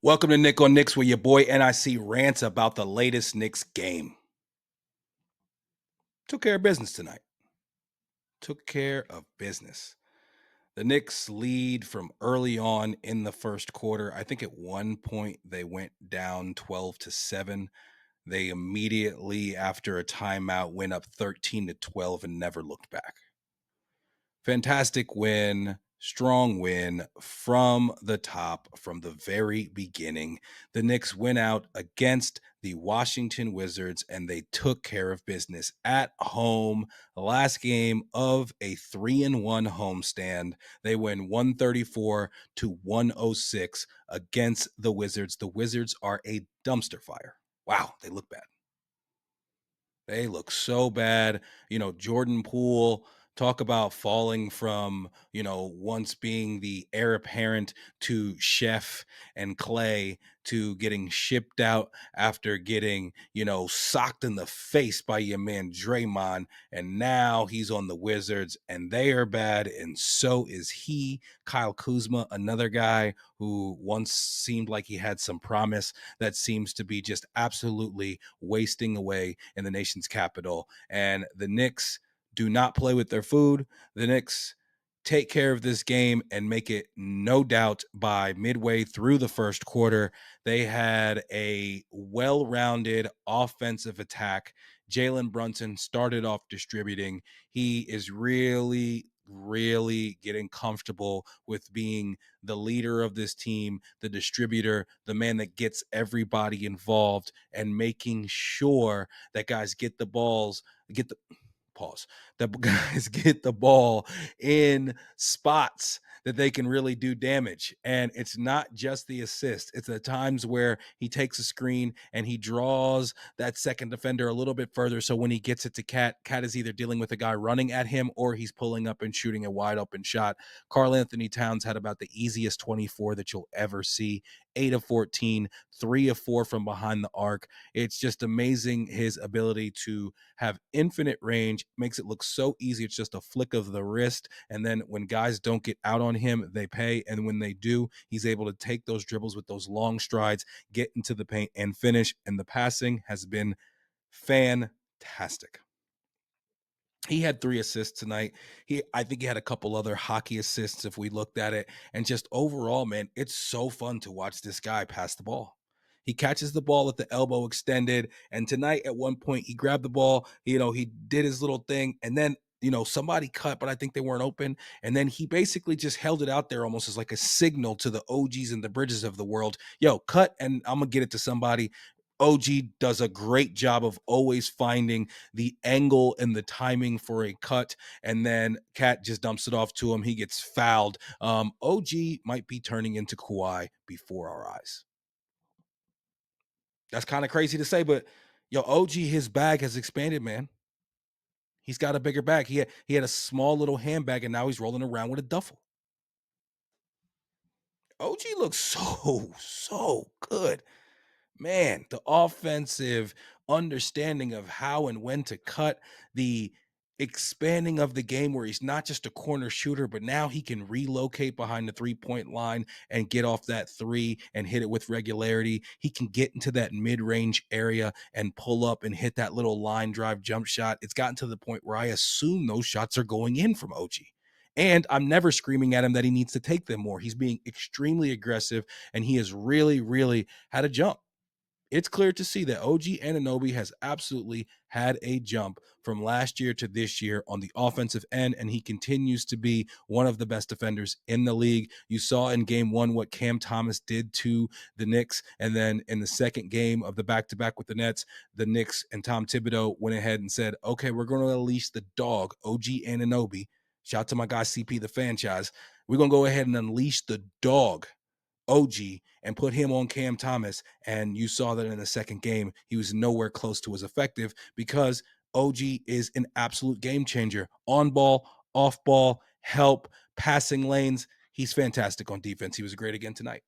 Welcome to Nick on Knicks, where your boy N.I.C rants about the latest Knicks game. Took care of business tonight. Took care of business. The Knicks lead from early on in the first quarter. I think at one point they went down 12-7. They immediately, after a timeout, went up 13-12 and never looked back. Fantastic win, strong win from the top, from the very beginning. The Knicks went out against the Washington Wizards and they took care of business at home. The last game of a 3-1 homestand. They win 134-106 against the Wizards. The Wizards are a dumpster fire. Wow, they look bad. They look so bad. Jordan Poole, talk about falling from, once being the heir apparent to Chef and Clay to getting shipped out after getting, socked in the face by your man Draymond. And now he's on the Wizards and they are bad. And so is he. Kyle Kuzma, another guy who once seemed like he had some promise that seems to be just absolutely wasting away in the nation's capital. And the Knicks do not play with their food. The Knicks take care of this game and make it no doubt by midway through the first quarter. They had a well-rounded offensive attack. Jalen Brunson started off distributing. He is really getting comfortable with being the leader of this team, the distributor, the man that gets everybody involved and making sure that guys get the balls, get the pause, that guys get the ball in spots that they can really do damage. And it's not just the assist. It's the times where he takes a screen and he draws that second defender a little bit further. So when he gets it to Cat is either dealing with a guy running at him or he's pulling up and shooting a wide open shot. Karl-Anthony Towns had about the easiest 24 that you'll ever see. 8 of 14, 3 of 4 from behind the arc. It's just amazing his ability to have infinite range, makes it look so easy. It's just a flick of the wrist. And then when guys don't get out on him, they pay. And when they do, he's able to take those dribbles with those long strides, get into the paint and finish. And the passing has been fantastic. He had 3 assists tonight. I think he had a couple other hockey assists if we looked at it. And just overall, man, it's so fun to watch this guy pass the ball. He catches the ball at the elbow extended. And tonight, at one point, he grabbed the ball, he did his little thing. And then, somebody cut, but I think they weren't open. And then he basically just held it out there almost as like a signal to the OGs and the Bridges of the world. Yo, cut, and I'm going to get it to somebody. OG does a great job of always finding the angle and the timing for a cut, and then Cat just dumps it off to him. He gets fouled. OG might be turning into Kawhi before our eyes. That's kind of crazy to say, but OG, his bag has expanded, man. He's got a bigger bag. He had a small little handbag, and now he's rolling around with a duffel. OG looks so good. Man, the offensive understanding of how and when to cut, the expanding of the game where he's not just a corner shooter, but now he can relocate behind the 3-point line and get off that three and hit it with regularity. He can get into that mid-range area and pull up and hit that little line drive jump shot. It's gotten to the point where I assume those shots are going in from OG. And I'm never screaming at him that he needs to take them more. He's being extremely aggressive, and he has really had a jump. It's clear to see that OG Anunoby has absolutely had a jump from last year to this year on the offensive end, and he continues to be one of the best defenders in the league. You saw in game one what Cam Thomas did to the Knicks, and then in the second game of the back-to-back with the Nets, the Knicks and Tom Thibodeau went ahead and said, okay, we're going to unleash the dog, OG Anunoby. Shout out to my guy CP the franchise. We're going to go ahead and unleash the dog, OG, and put him on Cam Thomas. And you saw that in the second game, he was nowhere close to as effective because OG is an absolute game changer. On ball, off ball, help, passing lanes. He's fantastic on defense. He was great again tonight.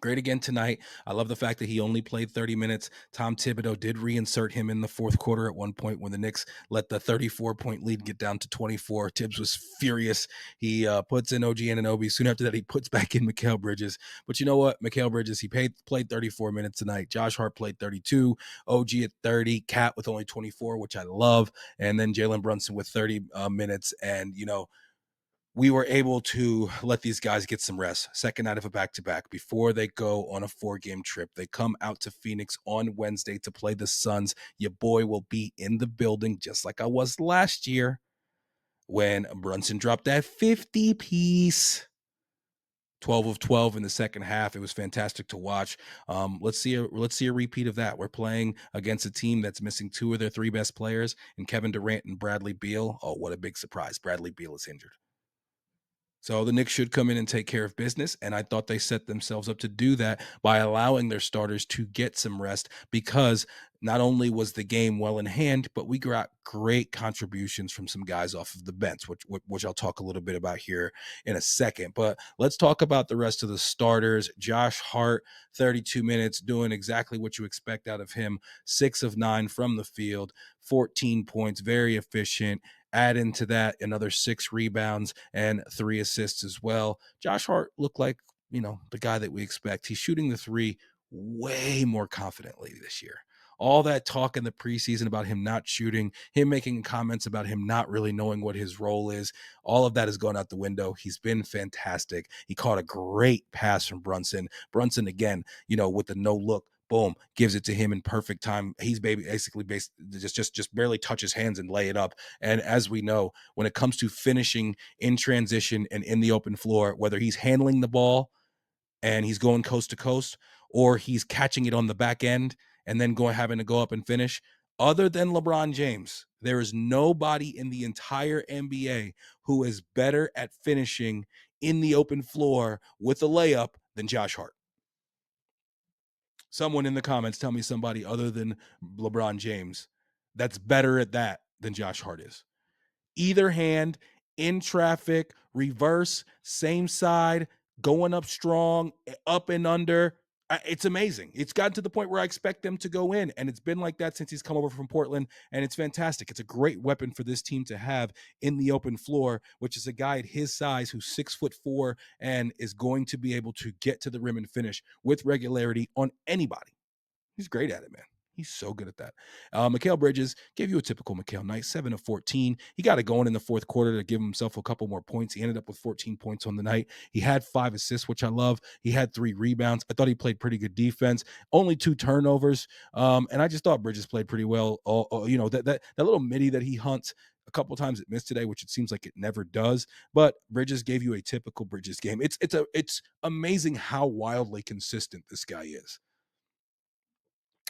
Great again tonight. I love the fact that he only played 30 minutes. Tom Thibodeau did reinsert him in the fourth quarter at one point when the Knicks let the 34-point lead get down to 24. Tibbs was furious. He puts in OG Anunoby. Soon after that, he puts back in Mikal Bridges. But you know what? Mikal Bridges, he played 34 minutes tonight. Josh Hart played 32. OG at 30. Cat with only 24, which I love. And then Jalen Brunson with 30 minutes. And, we were able to let these guys get some rest. Second night of a back-to-back before they go on a 4-game trip. They come out to Phoenix on Wednesday to play the Suns. Your boy will be in the building just like I was last year when Brunson dropped that 50-piece. 12 of 12 in the second half. It was fantastic to watch. Let's see a repeat of that. We're playing against a team that's missing 2 of their 3 best players, and Kevin Durant and Bradley Beal. Oh, what a big surprise. Bradley Beal is injured. So the Knicks should come in and take care of business, and I thought they set themselves up to do that by allowing their starters to get some rest because not only was the game well in hand, but we got great contributions from some guys off of the bench, which I'll talk a little bit about here in a second. But let's talk about the rest of the starters. Josh Hart, 32 minutes, doing exactly what you expect out of him. 6 of 9 from the field, 14 points, very efficient. Add into that another 6 rebounds and 3 assists as well. Josh Hart looked like, the guy that we expect. He's shooting the 3 way more confidently this year. All that talk in the preseason about him not shooting, him making comments about him not really knowing what his role is, all of that has gone out the window. He's been fantastic. He caught a great pass from Brunson. Brunson, again, with the no look, boom, gives it to him in perfect time. He's basically just barely touch his hands and lay it up. And as we know, when it comes to finishing in transition and in the open floor, whether he's handling the ball and he's going coast to coast, or he's catching it on the back end and then having to go up and finish, other than LeBron James, there is nobody in the entire NBA who is better at finishing in the open floor with a layup than Josh Hart. Someone in the comments tell me somebody other than LeBron James that's better at that than Josh Hart is. Either hand, in traffic, reverse, same side, going up strong, up and under. It's amazing. It's gotten to the point where I expect them to go in, and it's been like that since he's come over from Portland, and it's fantastic. It's a great weapon for this team to have in the open floor, which is a guy at his size who's 6'4" and is going to be able to get to the rim and finish with regularity on anybody. He's great at it, man. He's so good at that. Mikal Bridges gave you a typical Mikal night, 7 of 14. He got it going in the fourth quarter to give himself a couple more points. He ended up with 14 points on the night. He had 5 assists, which I love. He had 3 rebounds. I thought he played pretty good defense. Only 2 turnovers. And I just thought Bridges played pretty well. That little midi that he hunts a couple times it missed today, which it seems like it never does. But Bridges gave you a typical Bridges game. It's amazing how wildly consistent this guy is.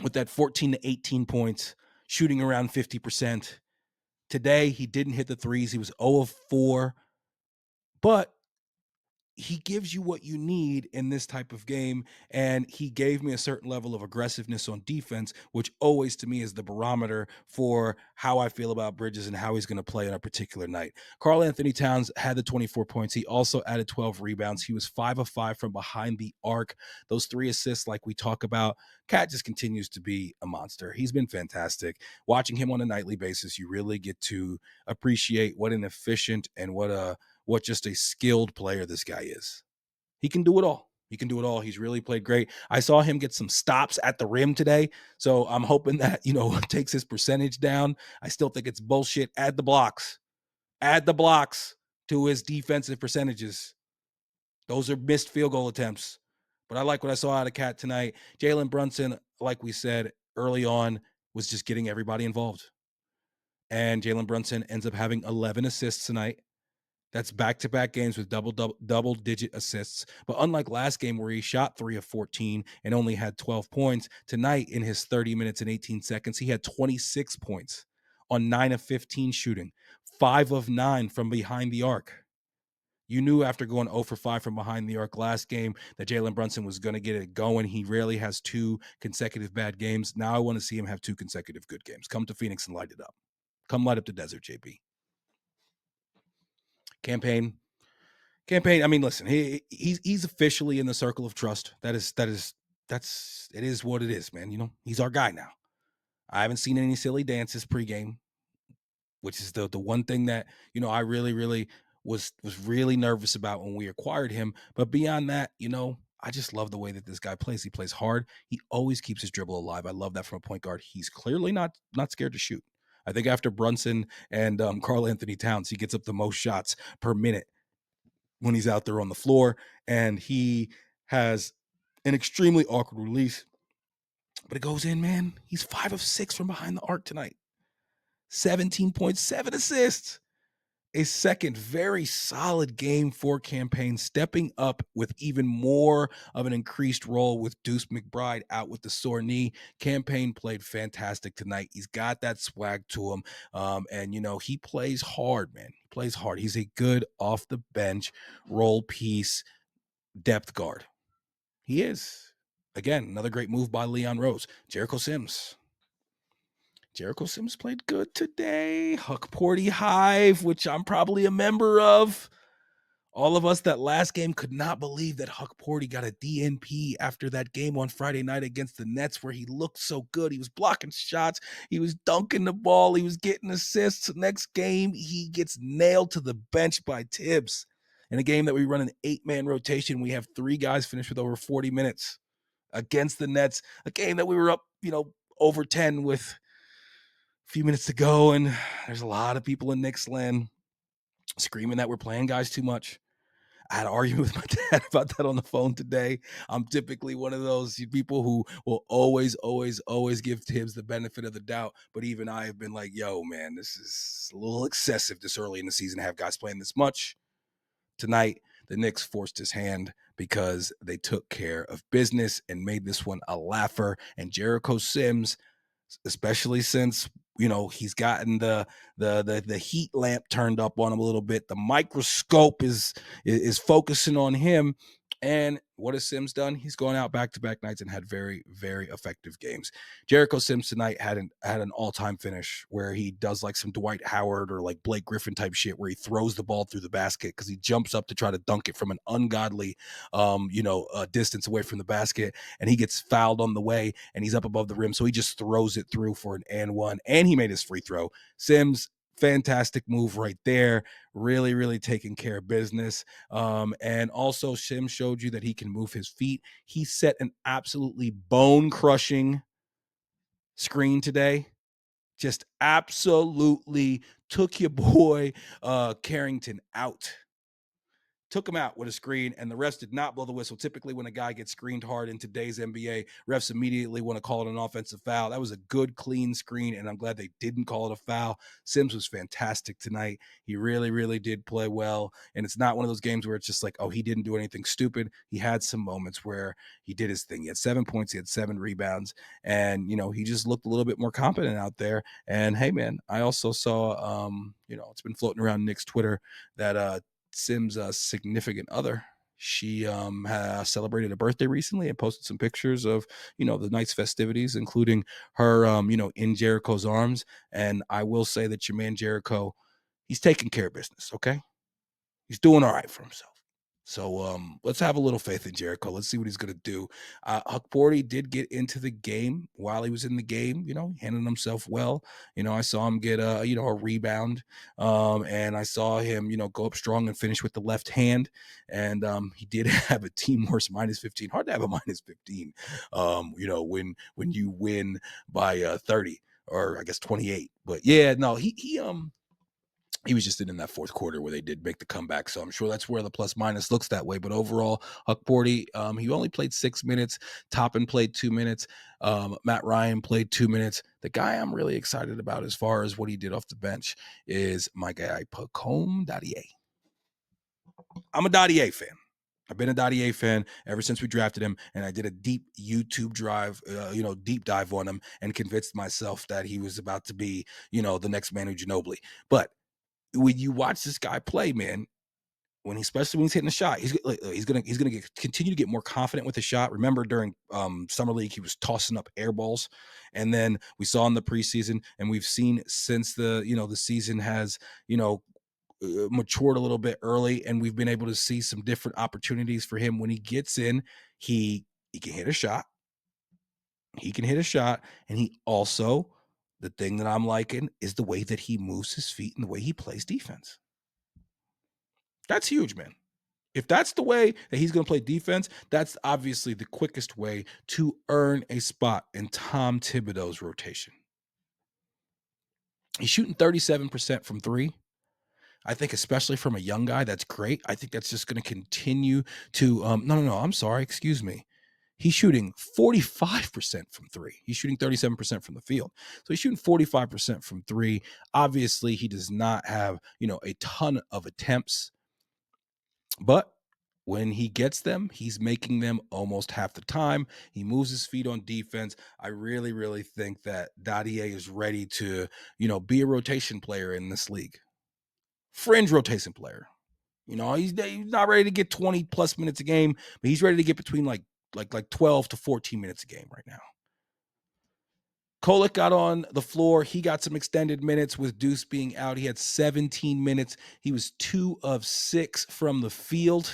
With that 14 to 18 points, shooting around 50%. Today, he didn't hit the threes. He was 0 of 4. But he gives you what you need in this type of game, and he gave me a certain level of aggressiveness on defense, which always to me is the barometer for how I feel about Bridges and how he's going to play on a particular night. Karl-Anthony Towns had the 24 points. He also added 12 rebounds. He was 5 of 5 from behind the arc. Those 3 assists, like we talk about, Cat just continues to be a monster. He's been fantastic. Watching him on a nightly basis, you really get to appreciate what an efficient and what just a skilled player this guy is. He can do it all. He can do it all. He's really played great. I saw him get some stops at the rim today. So I'm hoping that, takes his percentage down. I still think it's bullshit. Add the blocks. Add the blocks to his defensive percentages. Those are missed field goal attempts. But I like what I saw out of Cat tonight. Jalen Brunson, like we said early on, was just getting everybody involved. And Jalen Brunson ends up having 11 assists tonight. That's back-to-back games with double-digit assists. But unlike last game where he shot 3 of 14 and only had 12 points, tonight in his 30 minutes and 18 seconds, he had 26 points on 9 of 15 shooting, 5 of 9 from behind the arc. You knew after going 0 for 5 from behind the arc last game that Jalen Brunson was going to get it going. He rarely has 2 consecutive bad games. Now I want to see him have 2 consecutive good games. Come to Phoenix and light it up. Come light up the desert, JB. Campaign Campaign. I mean, listen, he's officially in the circle of trust. That's it is what it is, man. You know, he's our guy now. I haven't seen any silly dances pregame, which is the one thing that I really was really nervous about when we acquired him. But beyond that, I just love the way that this guy plays. He plays hard. He always keeps his dribble alive. I love that from a point guard. He's clearly not scared to shoot. I think after Brunson and Karl-Anthony Towns, he gets up the most shots per minute when he's out there on the floor, and he has an extremely awkward release, but it goes in, man. He's 5 of 6 from behind the arc tonight. 17.7 assists. A second very solid game for Campaign, stepping up with even more of an increased role with Deuce McBride out with the sore knee. Campaign played fantastic tonight. He's got that swag to him. And, he plays hard, man. He plays hard. He's a good off the bench role piece depth guard. He is. Again, another great move by Leon Rose. Jericho Sims played good today. Huck Porty Hive, which I'm probably a member of. All of us that last game could not believe that Huck Porty got a DNP after that game on Friday night against the Nets where he looked so good. He was blocking shots. He was dunking the ball. He was getting assists. Next game, he gets nailed to the bench by Tibbs. In a game that we run an 8-man rotation, we have 3 guys finish with over 40 minutes against the Nets, a game that we were up, over 10 with a few minutes to go. And there's a lot of people in Knicks land screaming that we're playing guys too much. I had an argument with my dad about that on the phone today. I'm typically one of those people who will always give Tibbs the benefit of the doubt. But even I have been like, yo, man, this is a little excessive this early in the season to have guys playing this much. Tonight, the Knicks forced his hand because they took care of business and made this one a laugher. And Jericho Sims, especially since he's gotten the heat lamp turned up on him a little bit. The microscope is focusing on him. And what has Sims done? He's gone out back-to-back nights and had very, very effective games. Jericho Sims tonight had an all-time finish where he does like some Dwight Howard or like Blake Griffin type shit where he throws the ball through the basket because he jumps up to try to dunk it from an ungodly distance away from the basket, and he gets fouled on the way and he's up above the rim, so he just throws it through for an and one, and he made his free throw. Sims, fantastic move right there. Really, really taking care of business. And also Sims showed you that he can move his feet. He set an absolutely bone-crushing screen today. Just absolutely took your boy Carrington out. Took him out with a screen, and the refs did not blow the whistle. Typically, when a guy gets screened hard in today's NBA, refs immediately want to call it an offensive foul. That was a good, clean screen, and I'm glad they didn't call it a foul. Sims was fantastic tonight. He really, really did play well, and it's not one of those games where it's just like, oh, he didn't do anything stupid. He had some moments where he did his thing. He had 7 points. He had 7 rebounds, and, he just looked a little bit more competent out there. And, hey, man, I also saw, it's been floating around Knicks Twitter that Sims' significant other, she celebrated a birthday recently and posted some pictures of the night's festivities, including her in Jericho's arms. And I will say that your man Jericho, he's taking care of business. Okay, he's doing all right for himself. So let's have a little faith in Jericho. Let's see what he's going to do. Huck Porty did get into the game while he was in the game. He handled himself well. I saw him get a rebound, and I saw him go up strong and finish with the left hand. And he did have a team worst -15. Hard to have a -15. When you win by 30 or I guess 28. But yeah, no, he was just in that fourth quarter where they did make the comeback. So I'm sure that's where the plus minus looks that way. But overall, Huck Porty, he only played 6 minutes. Toppin played 2 minutes. Matt Ryan played 2 minutes. The guy I'm really excited about as far as what he did off the bench is my guy, Pacome Dadier. I'm a Dadier fan. I've been a Dadier fan ever since we drafted him, and I did a deep YouTube deep dive on him and convinced myself that he was about to be, the next Manu Ginobili. But when you watch this guy play, man, especially when he's hitting a shot, he's gonna continue to get more confident with the shot. Remember during summer league, he was tossing up air balls, and then we saw in the preseason, and we've seen since the season has matured a little bit early, and we've been able to see some different opportunities for him when he gets in. He can hit a shot. He can hit a shot, and he also, the thing that I'm liking is the way that he moves his feet and the way he plays defense. That's huge, man. If that's the way that he's going to play defense, that's obviously the quickest way to earn a spot in Tom Thibodeau's rotation. He's shooting 37% from three. I think, especially from a young guy, that's great. I think that's just going to continue to. No. I'm sorry. Excuse me. He's shooting 45% from three. He's shooting 37% from the field. So he's shooting 45% from three. Obviously, he does not have, a ton of attempts, but when he gets them, he's making them almost half the time. He moves his feet on defense. I really, really think that Dadier is ready to, be a rotation player in this league. Fringe rotation player. He's not ready to get 20 plus minutes a game, but he's ready to get between like 12 to 14 minutes a game right now. Kolek got on the floor. He got some extended minutes with Deuce being out. He had 17 minutes. He was 2 of 6 from the field,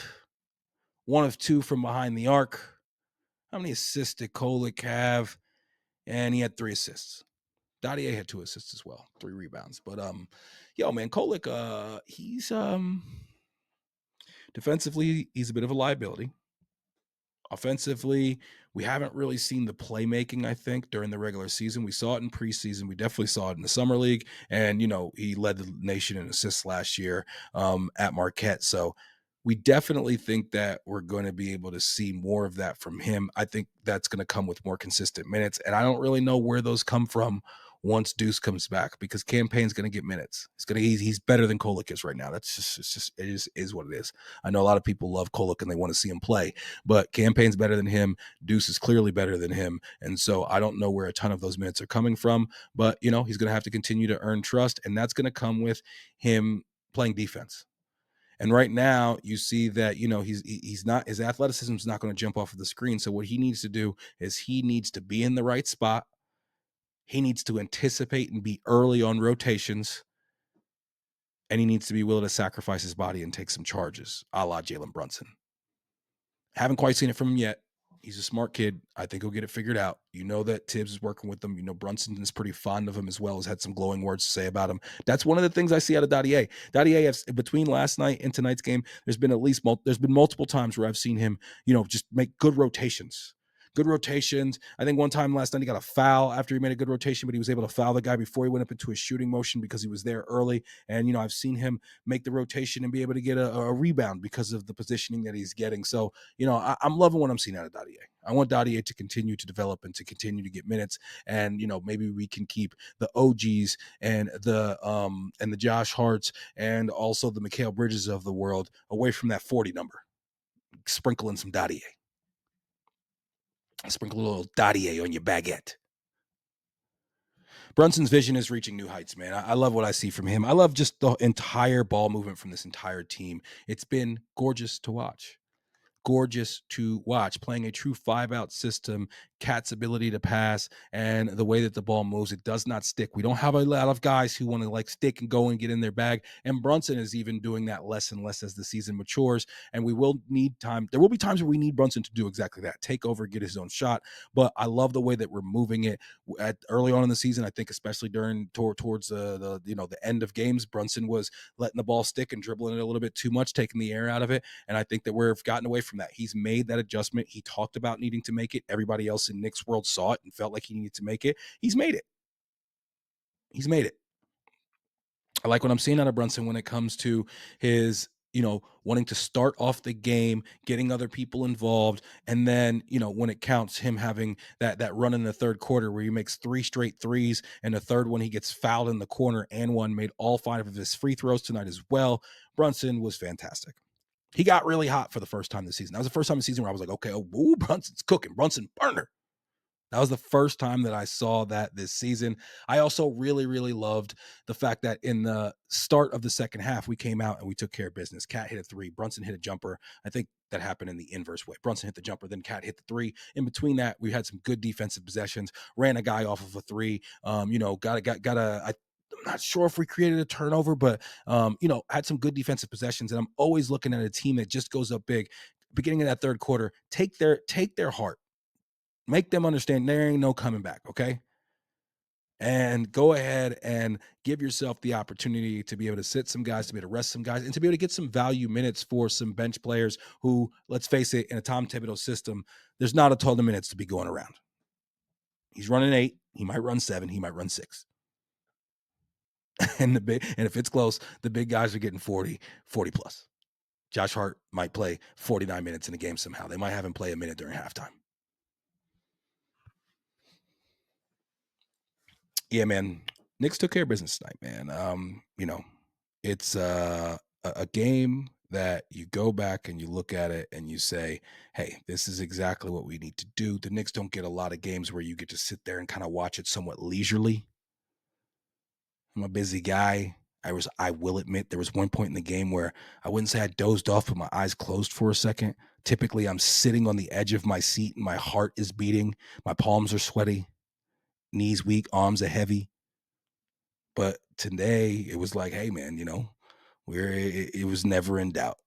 1 of 2 from behind the arc. How many assists did Kolek have? And he had 3 assists. Dadier had 2 assists as well, 3 rebounds. But man, Kolek, he's defensively, he's a bit of a liability. Offensively, we haven't really seen the playmaking, I think, during the regular season. We saw it in preseason. We definitely saw it in the summer league. And, he led the nation in assists last year at Marquette. So we definitely think that we're going to be able to see more of that from him. I think that's going to come with more consistent minutes. And I don't really know where those come from once Deuce comes back, because Cam Payne's going to get minutes. He's better than Kolek is right now. It is what it is. I know a lot of people love Kolek and they want to see him play, but Cam Payne's better than him. Deuce is clearly better than him. And so I don't know where a ton of those minutes are coming from, but he's going to have to continue to earn trust, and that's going to come with him playing defense. And right now, you see that he's not, his athleticism is not going to jump off of the screen. So what he needs to do is he needs to be in the right spot. He needs to anticipate and be early on rotations, and he needs to be willing to sacrifice his body and take some charges, a la Jalen Brunson. Haven't quite seen it from him yet. He's a smart kid. I think he'll get it figured out. That Tibbs is working with him. Brunson is pretty fond of him as well, has had some glowing words to say about him. That's one of the things I see out of Dadier. Dadier, between last night and tonight's game, there's been multiple times where I've seen him, just make good rotations. Good rotations. I think one time last night he got a foul after he made a good rotation, but he was able to foul the guy before he went up into his shooting motion because he was there early. And, I've seen him make the rotation and be able to get a rebound because of the positioning that he's getting. So, I'm loving what I'm seeing out of Dadier. I want Dadier to continue to develop and to continue to get minutes. And, maybe we can keep the OGs and the Josh Harts and also the Mikal Bridges of the world away from that 40 number. Sprinkle in some Dadier. Sprinkle a little Dadier on your baguette. Brunson's vision is reaching new heights, man. I love what I see from him. I love just the entire ball movement from this entire team. It's been gorgeous to watch. Playing a true 5-out system, Cat's ability to pass, and the way that the ball moves, it does not stick. We don't have a lot of guys who want to stick and go and get in their bag, and Brunson is even doing that less and less as the season matures, and we will need time. There will be times where we need Brunson to do exactly that, take over, get his own shot, but I love the way that we're moving it early on in the season. I think especially towards the end of games, Brunson was letting the ball stick and dribbling it a little bit too much, taking the air out of it, and I think that we've gotten away from that. He's made that adjustment. He talked about needing to make it. Everybody else in Knicks world saw it and felt like he needed to make it. He's made it. I like what I'm seeing out of Brunson when it comes to his, wanting to start off the game, getting other people involved, and then, when it counts, him having that run in the third quarter where he makes 3 straight threes, and the third one he gets fouled in the corner and made all 5 of his free throws tonight as well. Brunson was fantastic. He got really hot for the first time this season. That was the first time this season where I was like, okay, Brunson's cooking. Brunson burner. That was the first time that I saw that this season. I also really, really loved the fact that in the start of the second half, we came out and we took care of business. Cat hit a 3. Brunson hit a jumper. I think that happened in the inverse way. Brunson hit the jumper, then Cat hit the 3. In between that, we had some good defensive possessions, ran a guy off of a 3. not sure if we created a turnover, but had some good defensive possessions. And I'm always looking at a team that just goes up big. Beginning of that third quarter, take their heart, make them understand there ain't no coming back. Okay. And go ahead and give yourself the opportunity to be able to sit some guys, to be able to rest some guys, and to be able to get some value minutes for some bench players who, let's face it, in a Tom Thibodeau system, there's not a ton of minutes to be going around. He's running 8. He might run 7. He might run 6. And if it's close, the big guys are getting 40 plus. Josh Hart might play 49 minutes in a game somehow. They might have him play a minute during halftime. Yeah, man. Knicks took care of business tonight, man. It's a game that you go back and you look at it and you say, hey, this is exactly what we need to do. The Knicks don't get a lot of games where you get to sit there and kind of watch it somewhat leisurely. I'm a busy guy. I will admit there was one point in the game where I wouldn't say I dozed off, but my eyes closed for a second. Typically, I'm sitting on the edge of my seat and my heart is beating. My palms are sweaty, knees weak, arms are heavy. But today it was like, hey, man, it was never in doubt.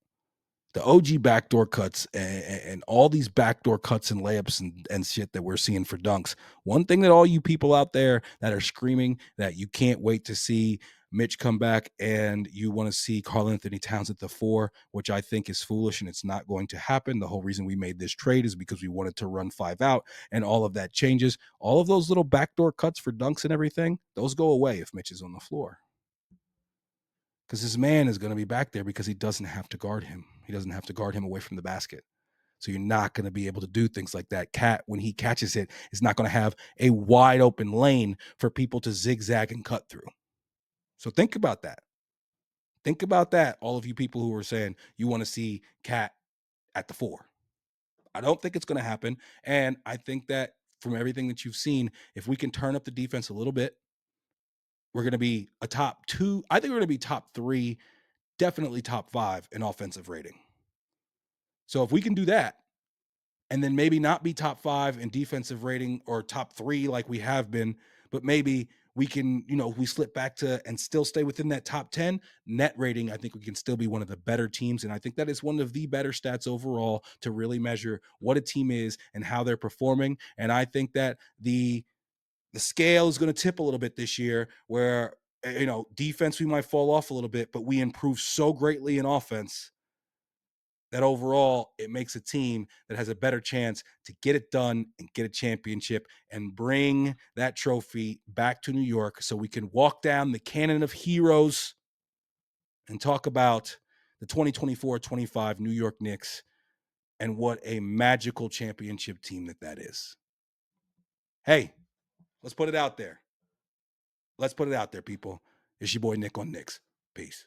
The OG backdoor cuts and all these backdoor cuts and layups and shit that we're seeing for dunks. One thing that all you people out there that are screaming that you can't wait to see Mitch come back and you want to see Karl-Anthony Towns at the 4, which I think is foolish and it's not going to happen. The whole reason we made this trade is because we wanted to run 5 out and all of that changes. All of those little backdoor cuts for dunks and everything, those go away if Mitch is on the floor. Because his man is going to be back there because he doesn't have to guard him. He doesn't have to guard him away from the basket. So you're not going to be able to do things like that. Cat, when he catches it, is not going to have a wide open lane for people to zigzag and cut through. So think about that. Think about that, all of you people who are saying you want to see Cat at the 4. I don't think it's going to happen. And I think that from everything that you've seen, if we can turn up the defense a little bit, we're going to be a top 2. I think we're going to be top 3, definitely top 5 in offensive rating. So if we can do that, and then maybe not be top 5 in defensive rating or top 3 like we have been, but maybe we can, we slip back to and still stay within that top 10 net rating. I think we can still be one of the better teams. And I think that is one of the better stats overall to really measure what a team is and how they're performing. And I think that the scale is going to tip a little bit this year where, defense, we might fall off a little bit, but we improve so greatly in offense that overall it makes a team that has a better chance to get it done and get a championship and bring that trophy back to New York so we can walk down the canon of heroes and talk about the 2024-25 New York Knicks and what a magical championship team that is. Hey, let's put it out there. Let's put it out there, people. It's your boy Nick on Knicks. Peace.